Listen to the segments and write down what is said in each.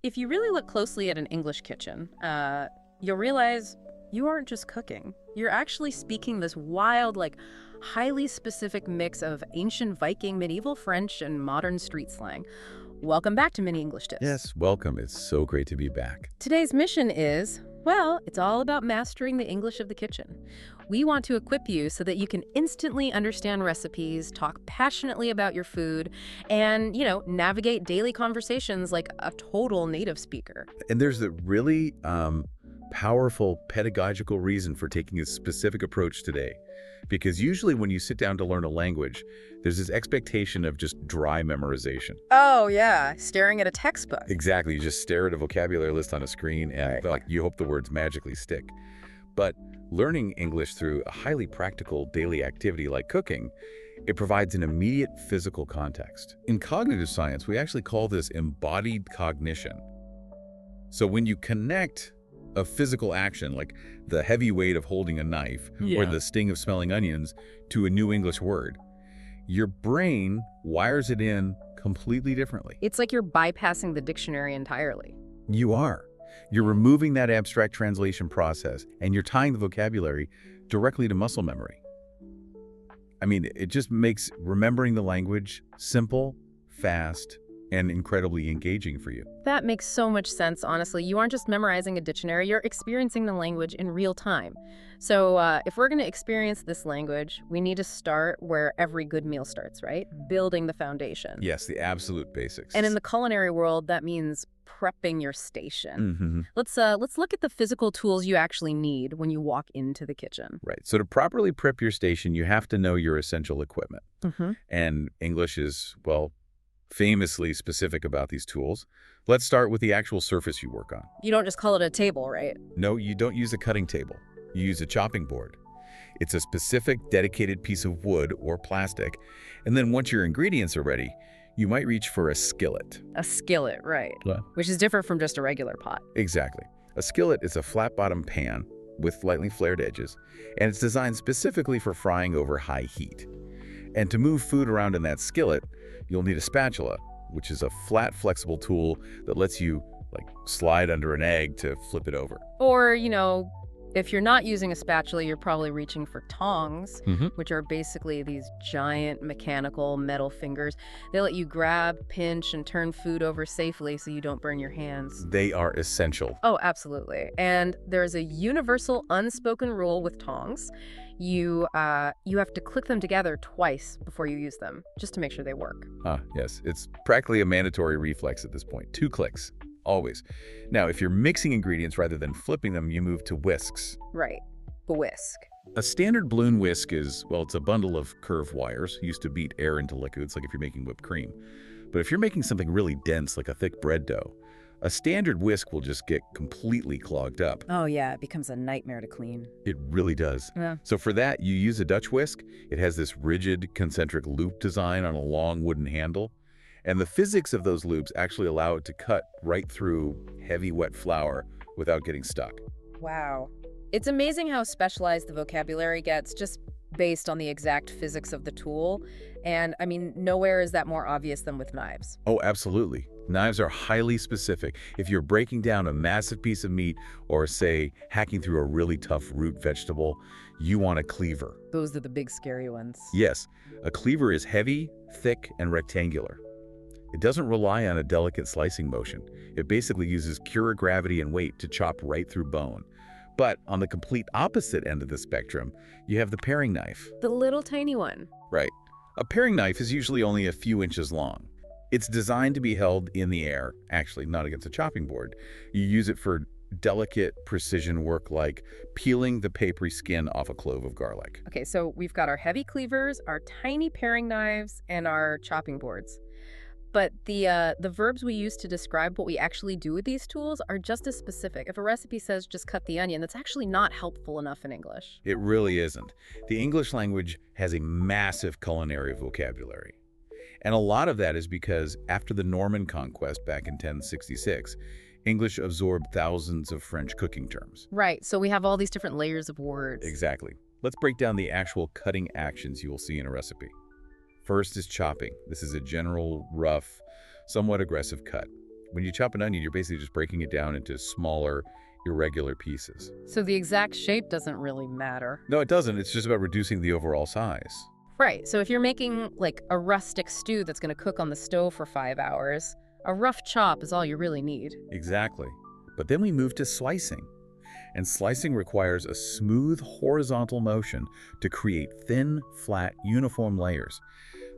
If you really look closely at an English kitchen, you'll realize you aren't just cooking. You're actually speaking this wild, highly specific mix of ancient Viking, medieval French, and modern street slang. Welcome back to Mini English Tips. Yes, welcome. It's so great to be back. Today's mission is, well, it's all about mastering the English of the kitchen. We want to equip you so that you can instantly understand recipes, talk passionately about your food, and, navigate daily conversations like a total native speaker. And there's a really powerful pedagogical reason for taking a specific approach today. Because usually when you sit down to learn a language, there's this expectation of just dry memorization. Oh, yeah, staring at a textbook. Exactly. You just stare at a vocabulary list on a screen and you hope the words magically stick. But learning English through a highly practical daily activity like cooking, it provides an immediate physical context. In cognitive science, we actually call this embodied cognition. So when you connect a physical action, like the heavy weight of holding a knife or the sting of smelling onions, to a new English word, your brain wires it in completely differently. It's like you're bypassing the dictionary entirely. You are. You're removing that abstract translation process, and you're tying the vocabulary directly to muscle memory. I mean, it just makes remembering the language simple, fast, and incredibly engaging for you. That makes so much sense, honestly. You aren't just memorizing a dictionary, you're experiencing the language in real time. So if we're going to experience this language, we need to start where every good meal starts, right? Building the foundation. Yes, the absolute basics. And in the culinary world, that means prepping your station. Mm-hmm. Let's look at the physical tools you actually need when you walk into the kitchen. Right. So to properly prep your station, you have to know your essential equipment. And English is, well, famously specific about these tools. Let's start with the actual surface you work on. You don't just call it a table, right? No, you don't use a cutting table. You use a chopping board. It's a specific dedicated piece of wood or plastic. And then once your ingredients are ready, you might reach for a skillet. A skillet, right. What? Which is different from just a regular pot. Exactly. A skillet is a flat-bottomed pan with lightly flared edges, and it's designed specifically for frying over high heat. And to move food around in that skillet, you'll need a spatula, which is a flat, flexible tool that lets you slide under an egg to flip it over. Or, if you're not using a spatula, you're probably reaching for tongs, which are basically these giant mechanical metal fingers. They let you grab, pinch, and turn food over safely so you don't burn your hands. They are essential. Oh, absolutely. And there's a universal unspoken rule with tongs. You have to click them together twice before you use them, just to make sure they work. Yes. It's practically a mandatory reflex at this point. 2 clicks. Always. Now, if you're mixing ingredients rather than flipping them, you move to whisks. Right. The whisk. A standard balloon whisk is, well, it's a bundle of curved wires used to beat air into liquids, like if you're making whipped cream. But if you're making something really dense, like a thick bread dough, a standard whisk will just get completely clogged up. Oh, yeah. It becomes a nightmare to clean. It really does. Yeah. So for that, you use a Dutch whisk. It has this rigid, concentric loop design on a long wooden handle. And the physics of those loops actually allow it to cut right through heavy, wet flour without getting stuck. Wow. It's amazing how specialized the vocabulary gets just based on the exact physics of the tool. And, I mean, nowhere is that more obvious than with knives. Oh, absolutely. Knives are highly specific. If you're breaking down a massive piece of meat or, say, hacking through a really tough root vegetable, you want a cleaver. Those are the big, scary ones. Yes, a cleaver is heavy, thick, and rectangular. It doesn't rely on a delicate slicing motion. It basically uses pure gravity and weight to chop right through bone. But on the complete opposite end of the spectrum, you have the paring knife. The little tiny one. Right. A paring knife is usually only a few inches long. It's designed to be held in the air, actually not against a chopping board. You use it for delicate precision work like peeling the papery skin off a clove of garlic. Okay, so we've got our heavy cleavers, our tiny paring knives, and our chopping boards. But the verbs we use to describe what we actually do with these tools are just as specific. If a recipe says just cut the onion, that's actually not helpful enough in English. It really isn't. The English language has a massive culinary vocabulary. And a lot of that is because after the Norman conquest back in 1066, English absorbed thousands of French cooking terms. Right, so we have all these different layers of words. Exactly. Let's break down the actual cutting actions you will see in a recipe. First is chopping. This is a general, rough, somewhat aggressive cut. When you chop an onion, you're basically just breaking it down into smaller, irregular pieces. So the exact shape doesn't really matter. No, it doesn't. It's just about reducing the overall size. Right, so if you're making like a rustic stew that's going to cook on the stove for 5 hours, a rough chop is all you really need. Exactly. But then we move to slicing. And slicing requires a smooth horizontal motion to create thin, flat, uniform layers.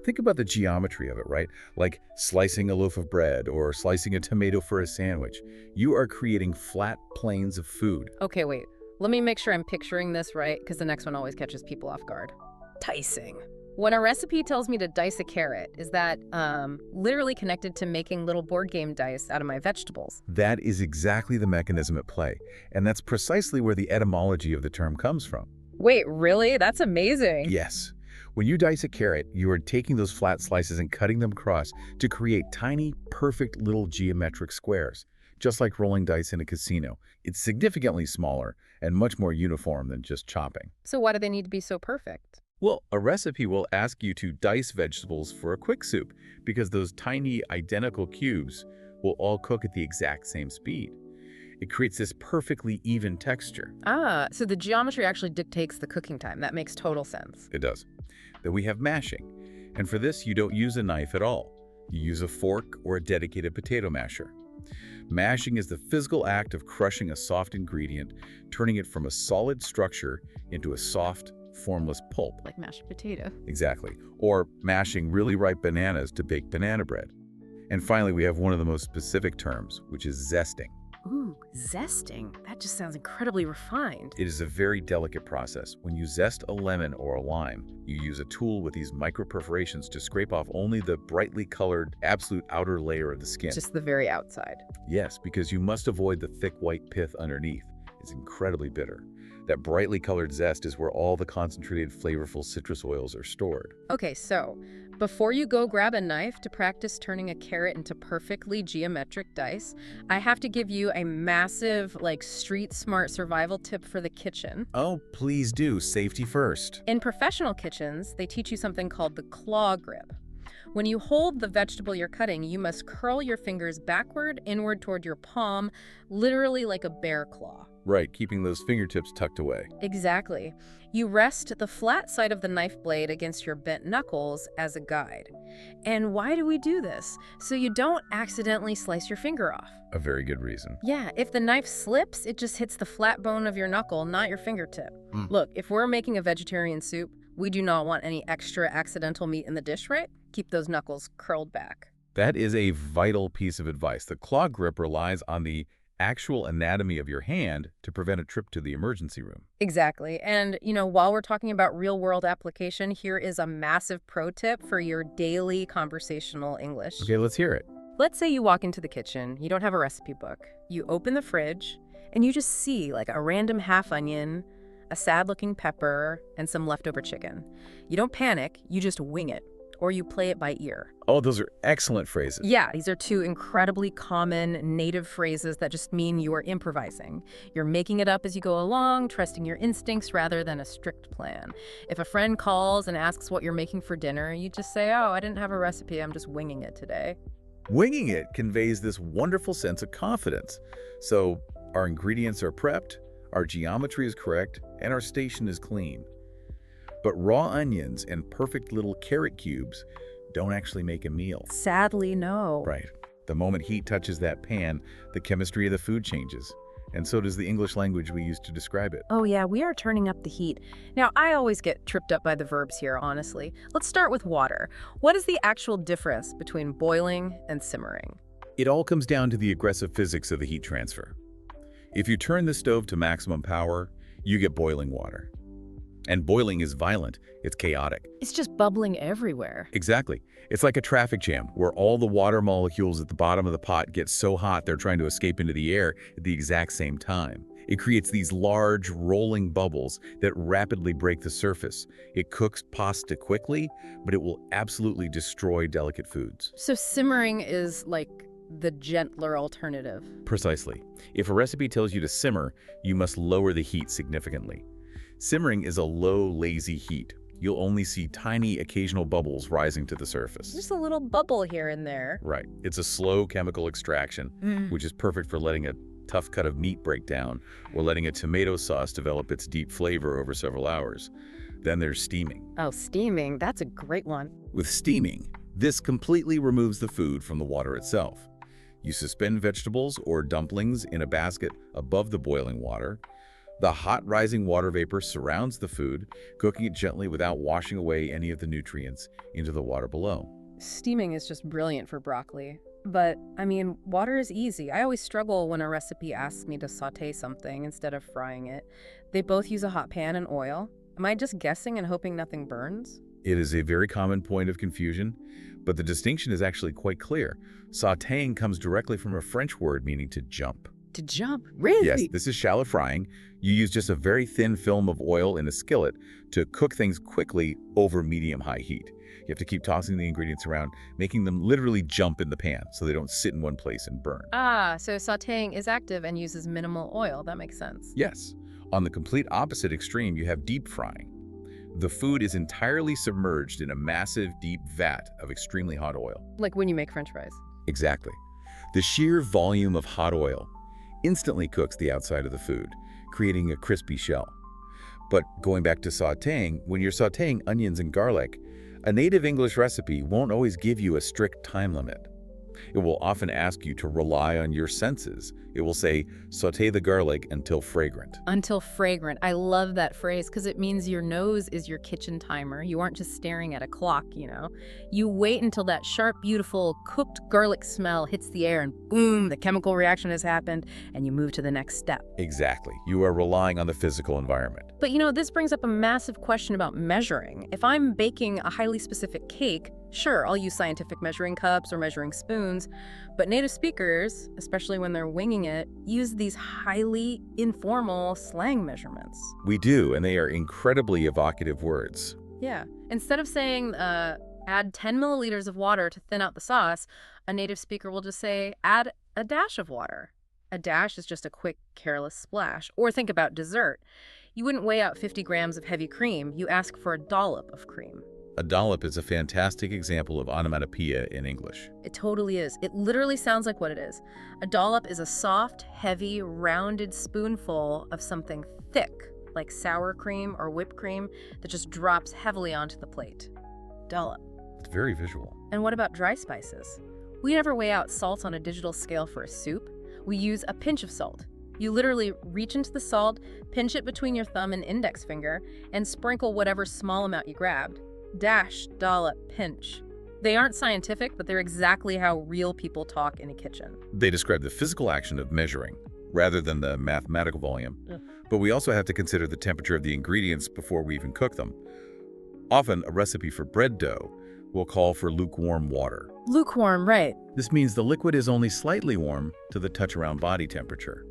Think about the geometry of it, right? Like slicing a loaf of bread or slicing a tomato for a sandwich. You are creating flat planes of food. Okay, wait. Let me make sure I'm picturing this right, because the next one always catches people off guard. Dicing. When a recipe tells me to dice a carrot, is that literally connected to making little board game dice out of my vegetables? That is exactly the mechanism at play. And that's precisely where the etymology of the term comes from. Wait, really? That's amazing. Yes. When you dice a carrot, you are taking those flat slices and cutting them across to create tiny, perfect little geometric squares, just like rolling dice in a casino. It's significantly smaller and much more uniform than just chopping. So why do they need to be so perfect? Well, a recipe will ask you to dice vegetables for a quick soup because those tiny, identical cubes will all cook at the exact same speed. It creates this perfectly even texture. Ah, so the geometry actually dictates the cooking time. That makes total sense. It does. Then we have mashing. And for this, you don't use a knife at all. You use a fork or a dedicated potato masher. Mashing is the physical act of crushing a soft ingredient, turning it from a solid structure into a soft, formless pulp. Like mashed potato. Exactly. Or mashing really ripe bananas to bake banana bread. And finally, we have one of the most specific terms, which is zesting. Ooh, zesting. That just sounds incredibly refined. It is a very delicate process. When you zest a lemon or a lime, you use a tool with these micro perforations to scrape off only the brightly colored, absolute outer layer of the skin. Just the very outside. Yes, because you must avoid the thick white pith underneath. It's incredibly bitter. That brightly colored zest is where all the concentrated, flavorful citrus oils are stored. Okay, so before you go grab a knife to practice turning a carrot into perfectly geometric dice, I have to give you a massive, street smart survival tip for the kitchen. Oh, please do. Safety first. In professional kitchens, they teach you something called the claw grip. When you hold the vegetable you're cutting, you must curl your fingers backward, inward toward your palm, literally like a bear claw. Right, keeping those fingertips tucked away. Exactly. You rest the flat side of the knife blade against your bent knuckles as a guide. And why do we do this? So you don't accidentally slice your finger off. A very good reason. Yeah, if the knife slips, it just hits the flat bone of your knuckle, not your fingertip. Look, if we're making a vegetarian soup, we do not want any extra accidental meat in the dish, right? Keep those knuckles curled back. That is a vital piece of advice. The claw grip relies on the actual anatomy of your hand to prevent a trip to the emergency room. Exactly. And, while we're talking about real-world application, here is a massive pro tip for your daily conversational English. Okay, let's hear it. Let's say you walk into the kitchen, you don't have a recipe book, you open the fridge, and you just see a random half onion, a sad-looking pepper, and some leftover chicken. You don't panic, you just wing it, or you play it by ear. Oh, those are excellent phrases. Yeah, these are two incredibly common native phrases that just mean you are improvising. You're making it up as you go along, trusting your instincts rather than a strict plan. If a friend calls and asks what you're making for dinner, you just say, "Oh, I didn't have a recipe, I'm just winging it today." Winging it conveys this wonderful sense of confidence. So our ingredients are prepped, our geometry is correct, and our station is clean. But raw onions and perfect little carrot cubes don't actually make a meal. Sadly, no. Right. The moment heat touches that pan, the chemistry of the food changes. And so does the English language we use to describe it. Oh yeah, we are turning up the heat. Now, I always get tripped up by the verbs here, honestly. Let's start with water. What is the actual difference between boiling and simmering? It all comes down to the aggressive physics of the heat transfer. If you turn the stove to maximum power, you get boiling water. And boiling is violent, it's chaotic. It's just bubbling everywhere. Exactly. It's like a traffic jam where all the water molecules at the bottom of the pot get so hot they're trying to escape into the air at the exact same time. It creates these large, rolling bubbles that rapidly break the surface. It cooks pasta quickly, but it will absolutely destroy delicate foods. So simmering is like the gentler alternative. Precisely. If a recipe tells you to simmer, you must lower the heat significantly. Simmering is a low, lazy heat. you'll only see tiny occasional bubbles rising to the surface. Just a little bubble here and there. Right. It's a slow chemical extraction, which is perfect for letting a tough cut of meat break down or letting a tomato sauce develop its deep flavor over several hours. Then there's steaming. Oh, steaming. That's a great one. With steaming, this completely removes the food from the water itself. You suspend vegetables or dumplings in a basket above the boiling water. The hot rising water vapor surrounds the food, cooking it gently without washing away any of the nutrients into the water below. Steaming is just brilliant for broccoli. But, I mean, water is easy. I always struggle when a recipe asks me to sauté something instead of frying it. They both use a hot pan and oil. Am I just guessing and hoping nothing burns? It is a very common point of confusion, but the distinction is actually quite clear. Sautéing comes directly from a French word meaning to jump. To jump? Really? Yes, this is shallow frying. You use just a very thin film of oil in a skillet to cook things quickly over medium-high heat. You have to keep tossing the ingredients around, making them literally jump in the pan so they don't sit in one place and burn. Ah, so sautéing is active and uses minimal oil. That makes sense. Yes. On the complete opposite extreme, you have deep frying. The food is entirely submerged in a massive, deep vat of extremely hot oil. Like when you make French fries. Exactly. The sheer volume of hot oil instantly cooks the outside of the food, creating a crispy shell. But going back to sautéing, when you're sautéing onions and garlic, a native English recipe won't always give you a strict time limit. It will often ask you to rely on your senses. It will say, sauté the garlic until fragrant. Until fragrant. I love that phrase because it means your nose is your kitchen timer. You aren't just staring at a clock, you know. You wait until that sharp, beautiful, cooked garlic smell hits the air and boom, the chemical reaction has happened and you move to the next step. Exactly. You are relying on the physical environment. But you know, this brings up a massive question about measuring. If I'm baking a highly specific cake, sure, I'll use scientific measuring cups or measuring spoons, but native speakers, especially when they're winging it, use these highly informal slang measurements. We do, and they are incredibly evocative words. Yeah. Instead of saying, add 10 milliliters of water to thin out the sauce, a native speaker will just say, add a dash of water. A dash is just a quick, careless splash. Or think about dessert. You wouldn't weigh out 50 grams of heavy cream. You ask for a dollop of cream. A dollop is a fantastic example of onomatopoeia in English. It totally is. It literally sounds like what it is. A dollop is a soft, heavy, rounded spoonful of something thick, like sour cream or whipped cream, that just drops heavily onto the plate. Dollop. It's very visual. And what about dry spices? We never weigh out salt on a digital scale for a soup. We use a pinch of salt. You literally reach into the salt, pinch it between your thumb and index finger, and sprinkle whatever small amount you grabbed. Dash, dollop, pinch. They aren't scientific, but they're exactly how real people talk in a kitchen. They describe the physical action of measuring, rather than the mathematical volume. Yeah. But we also have to consider the temperature of the ingredients before we even cook them. Often, a recipe for bread dough will call for lukewarm water. Lukewarm, right. This means the liquid is only slightly warm to the touch around body temperature.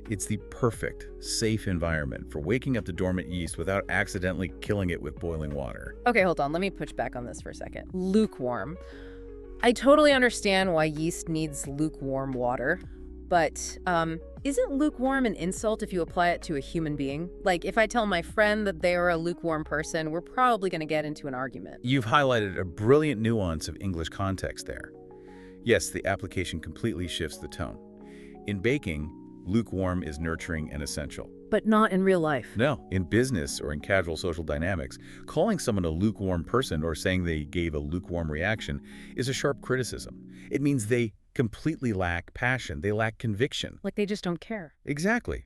It's the perfect, safe environment for waking up the dormant yeast without accidentally killing it with boiling water. Okay, hold on. Let me push back on this for a second. Lukewarm. I totally understand why yeast needs lukewarm water, but isn't lukewarm an insult if you apply it to a human being? Like, if I tell my friend that they are a lukewarm person, we're probably going to get into an argument. You've highlighted a brilliant nuance of English context there. Yes, the application completely shifts the tone. In baking, lukewarm is nurturing and essential. But not in real life. No, in business or in casual social dynamics, calling someone a lukewarm person or saying they gave a lukewarm reaction is a sharp criticism. It means they completely lack passion. They lack conviction. Like they just don't care. Exactly.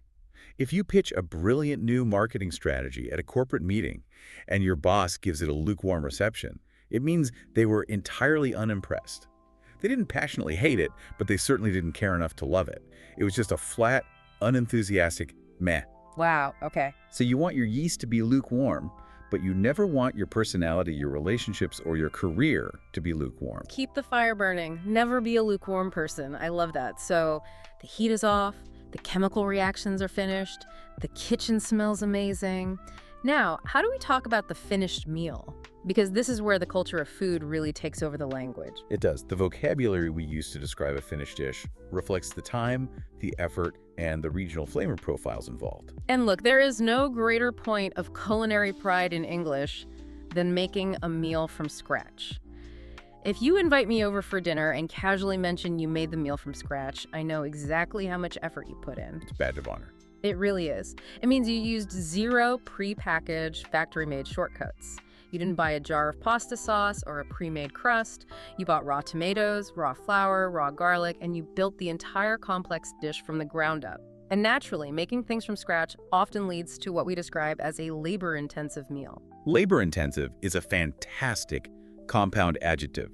If you pitch a brilliant new marketing strategy at a corporate meeting and your boss gives it a lukewarm reception, it means they were entirely unimpressed. They didn't passionately hate it, but they certainly didn't care enough to love it. It was just a flat, unenthusiastic meh. Wow, okay. So you want your yeast to be lukewarm, but you never want your personality, your relationships, or your career to be lukewarm. Keep the fire burning. Never be a lukewarm person. I love that. So the heat is off, the chemical reactions are finished, the kitchen smells amazing. Now, how do we talk about the finished meal? Because this is where the culture of food really takes over the language. It does. The vocabulary we use to describe a finished dish reflects the time, the effort, and the regional flavor profiles involved. And look, there is no greater point of culinary pride in English than making a meal from scratch. If you invite me over for dinner and casually mention you made the meal from scratch, I know exactly how much effort you put in. It's a badge of honor. It really is. It means you used zero pre-packaged, factory-made shortcuts. You didn't buy a jar of pasta sauce or a pre-made crust. You bought raw tomatoes, raw flour, raw garlic, and you built the entire complex dish from the ground up. And naturally, making things from scratch often leads to what we describe as a labor-intensive meal. Labor-intensive is a fantastic compound adjective.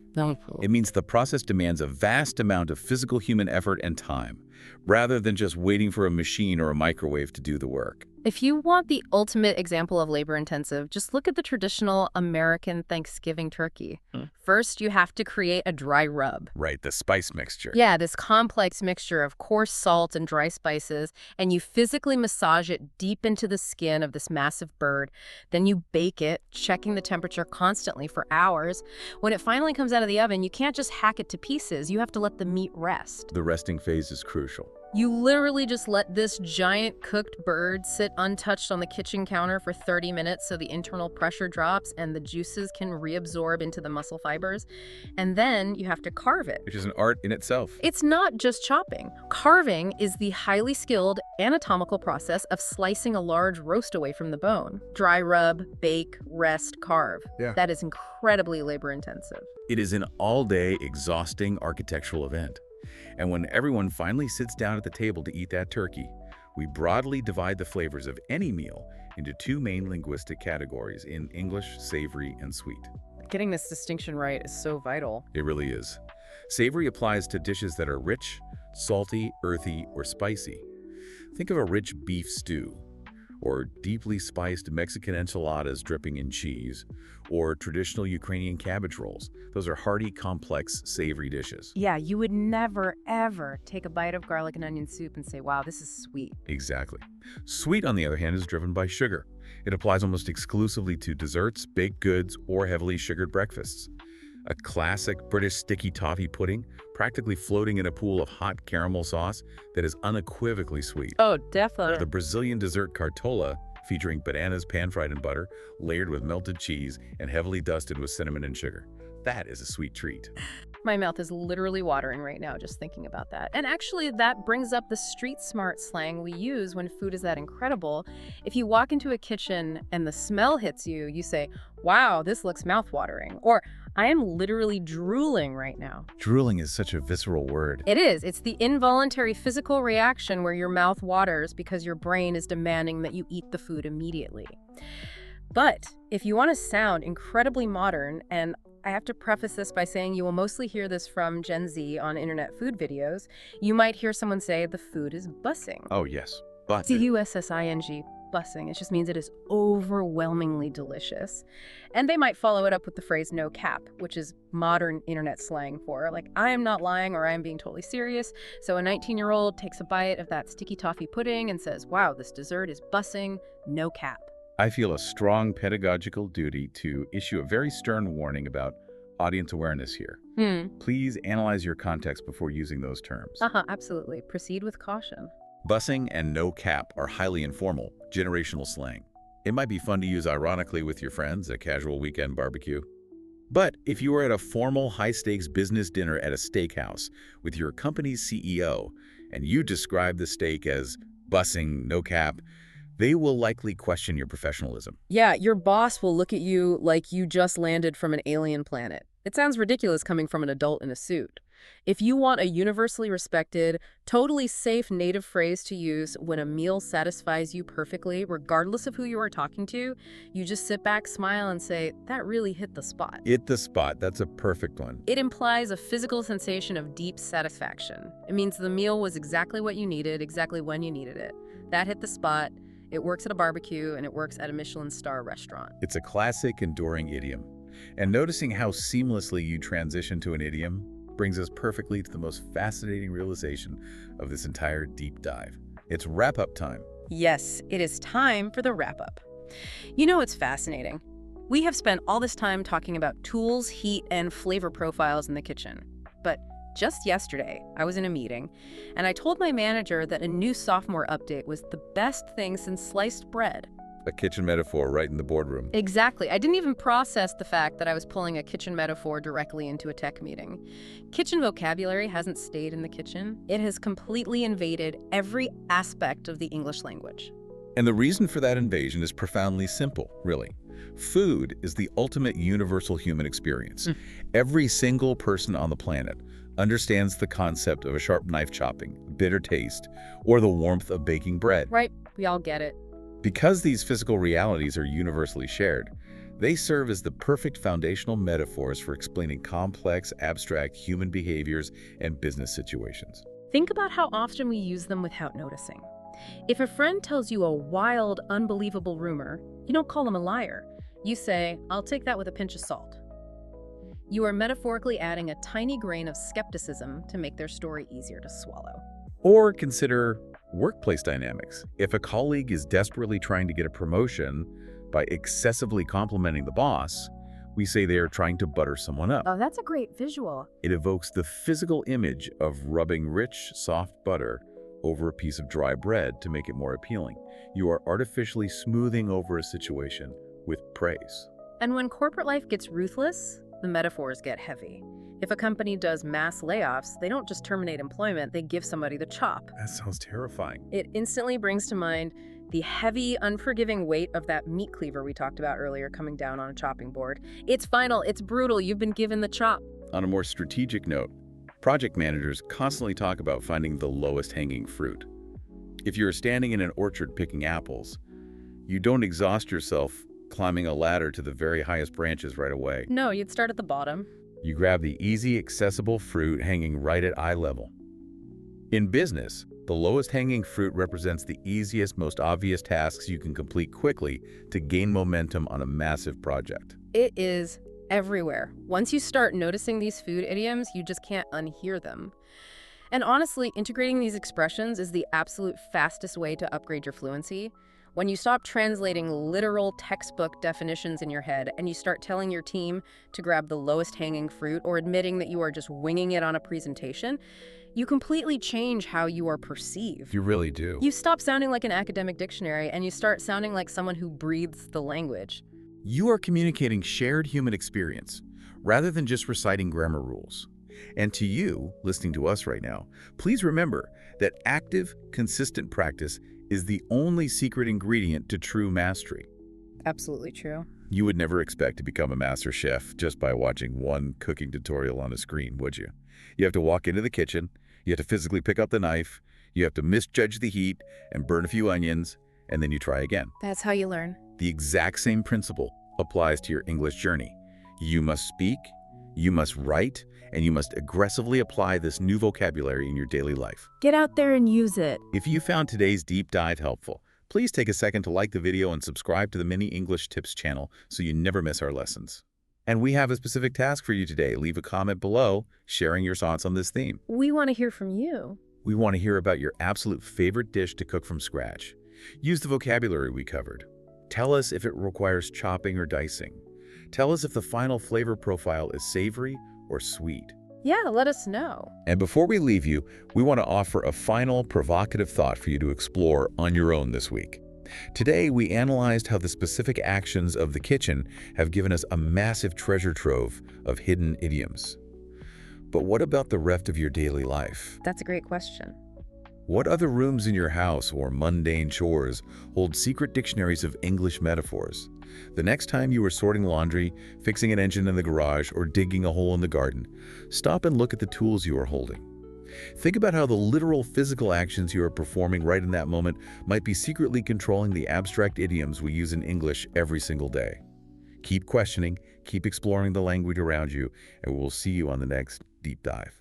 It means the process demands a vast amount of physical human effort and time, rather than just waiting for a machine or a microwave to do the work. If you want the ultimate example of labor-intensive, just look at the traditional American Thanksgiving turkey. First, you have to create a dry rub. Right, the spice mixture. Yeah, this complex mixture of coarse salt and dry spices, and you physically massage it deep into the skin of this massive bird. Then you bake it, checking the temperature constantly for hours. When it finally comes out of the oven, you can't just hack it to pieces. You have to let the meat rest. The resting phase is crucial. You literally just let this giant cooked bird sit untouched on the kitchen counter for 30 minutes so the internal pressure drops and the juices can reabsorb into the muscle fibers. And then you have to carve it. Which is an art in itself. It's not just chopping. Carving is the highly skilled anatomical process of slicing a large roast away from the bone. Dry rub, bake, rest, carve. Yeah. That is incredibly labor-intensive. It is an all-day, exhausting architectural event. And when everyone finally sits down at the table to eat that turkey, we broadly divide the flavors of any meal into two main linguistic categories in English, savory, and sweet. Getting this distinction right is so vital. It really is. Savory applies to dishes that are rich, salty, earthy, or spicy. Think of a rich beef stew, or deeply spiced Mexican enchiladas dripping in cheese, or traditional Ukrainian cabbage rolls. Those are hearty, complex, savory dishes. Yeah, you would never, ever take a bite of garlic and onion soup and say, wow, this is sweet. Exactly. Sweet, on the other hand, is driven by sugar. It applies almost exclusively to desserts, baked goods, or heavily sugared breakfasts. A classic British sticky toffee pudding, practically floating in a pool of hot caramel sauce that is unequivocally sweet. Oh, definitely. The Brazilian dessert cartola, featuring bananas pan-fried in butter, layered with melted cheese, and heavily dusted with cinnamon and sugar. That is a sweet treat. My mouth is literally watering right now just thinking about that. And actually, that brings up the street smart slang we use when food is that incredible. If you walk into a kitchen and the smell hits you, you say, wow, this looks mouth-watering. Or, I am literally drooling right now. Drooling is such a visceral word. It is. It's the involuntary physical reaction where your mouth waters because your brain is demanding that you eat the food immediately. But if you want to sound incredibly modern, and I have to preface this by saying you will mostly hear this from Gen Z on internet food videos, you might hear someone say the food is bussing. Oh, yes. But Bussing, bussing. It just means it is overwhelmingly delicious. And they might follow it up with the phrase no cap, which is modern internet slang for, like, I am not lying or I am being totally serious. So a 19-year-old takes a bite of that sticky toffee pudding and says, wow, this dessert is bussing, no cap. I feel a strong pedagogical duty to issue a very stern warning about audience awareness here. Please analyze your context before using those terms. Absolutely. Proceed with caution. Bussing and no cap are highly informal, generational slang. It might be fun to use ironically with your friends at a casual weekend barbecue. But if you are at a formal, high-stakes business dinner at a steakhouse with your company's CEO and you describe the steak as bussing, no cap, they will likely question your professionalism. Yeah, your boss will look at you like you just landed from an alien planet. It sounds ridiculous coming from an adult in a suit. If you want a universally respected, totally safe native phrase to use when a meal satisfies you perfectly, regardless of who you are talking to, you just sit back, smile, and say, that really hit the spot. Hit the spot. That's a perfect one. It implies a physical sensation of deep satisfaction. It means the meal was exactly what you needed, exactly when you needed it. That hit the spot. It works at a barbecue, and it works at a Michelin star restaurant. It's a classic, enduring idiom. And noticing how seamlessly you transition to an idiom brings us perfectly to the most fascinating realization of this entire deep dive. It's wrap-up time. Yes, it is time for the wrap-up. You know, it's fascinating. We have spent all this time talking about tools, heat, and flavor profiles in the kitchen. But just yesterday, I was in a meeting, and I told my manager that a new software update was the best thing since sliced bread. A kitchen metaphor right in the boardroom. Exactly. I didn't even process the fact that I was pulling a kitchen metaphor directly into a tech meeting. Kitchen vocabulary hasn't stayed in the kitchen. It has completely invaded every aspect of the English language. And the reason for that invasion is profoundly simple, really. Food is the ultimate universal human experience. Every single person on the planet understands the concept of a sharp knife chopping, bitter taste, or the warmth of baking bread. Right. We all get it. Because these physical realities are universally shared, they serve as the perfect foundational metaphors for explaining complex, abstract human behaviors and business situations. Think about how often we use them without noticing. If a friend tells you a wild, unbelievable rumor, you don't call them a liar. You say, "I'll take that with a pinch of salt." You are metaphorically adding a tiny grain of skepticism to make their story easier to swallow. Or consider workplace dynamics. If a colleague is desperately trying to get a promotion by excessively complimenting the boss, we say they are trying to butter someone up. Oh, that's a great visual. It evokes the physical image of rubbing rich, soft butter over a piece of dry bread to make it more appealing. You are artificially smoothing over a situation with praise. And when corporate life gets ruthless, the metaphors get heavy. If a company does mass layoffs, they don't just terminate employment, they give somebody the chop. That sounds terrifying. It instantly brings to mind the heavy, unforgiving weight of that meat cleaver we talked about earlier coming down on a chopping board. It's final, it's brutal, you've been given the chop. On a more strategic note, project managers constantly talk about finding the lowest hanging fruit. If you're standing in an orchard picking apples, you don't exhaust yourself climbing a ladder to the very highest branches right away. No, you'd start at the bottom. You grab the easy, accessible fruit hanging right at eye level. In business, the lowest hanging fruit represents the easiest, most obvious tasks you can complete quickly to gain momentum on a massive project. It is everywhere. Once you start noticing these food idioms, you just can't unhear them. And honestly, integrating these expressions is the absolute fastest way to upgrade your fluency. When you stop translating literal textbook definitions in your head and you start telling your team to grab the lowest hanging fruit or admitting that you are just winging it on a presentation, you completely change how you are perceived. You really do. You stop sounding like an academic dictionary and you start sounding like someone who breathes the language. You are communicating shared human experience rather than just reciting grammar rules. And to you, listening to us right now, please remember that active, consistent practice is the only secret ingredient to true mastery. Absolutely true. You would never expect to become a master chef just by watching one cooking tutorial on a screen, would you? You have to walk into the kitchen, you have to physically pick up the knife, you have to misjudge the heat and burn a few onions, and then you try again. That's how you learn. The exact same principle applies to your English journey. You must speak, you must write, and you must aggressively apply this new vocabulary in your daily life. Get out there and use it. If you found today's deep dive helpful, please take a second to like the video and subscribe to the Mini English Tips channel so you never miss our lessons. And we have a specific task for you today. Leave a comment below sharing your thoughts on this theme. We want to hear from you. We want to hear about your absolute favorite dish to cook from scratch. Use the vocabulary we covered. Tell us if it requires chopping or dicing. Tell us if the final flavor profile is savory or sweet. Yeah, let us know. And before we leave you, we want to offer a final provocative thought for you to explore on your own this week. Today, we analyzed how the specific actions of the kitchen have given us a massive treasure trove of hidden idioms. But what about the rest of your daily life? That's a great question. What other rooms in your house or mundane chores hold secret dictionaries of English metaphors? The next time you are sorting laundry, fixing an engine in the garage, or digging a hole in the garden, stop and look at the tools you are holding. Think about how the literal physical actions you are performing right in that moment might be secretly controlling the abstract idioms we use in English every single day. Keep questioning, keep exploring the language around you, and we'll see you on the next deep dive.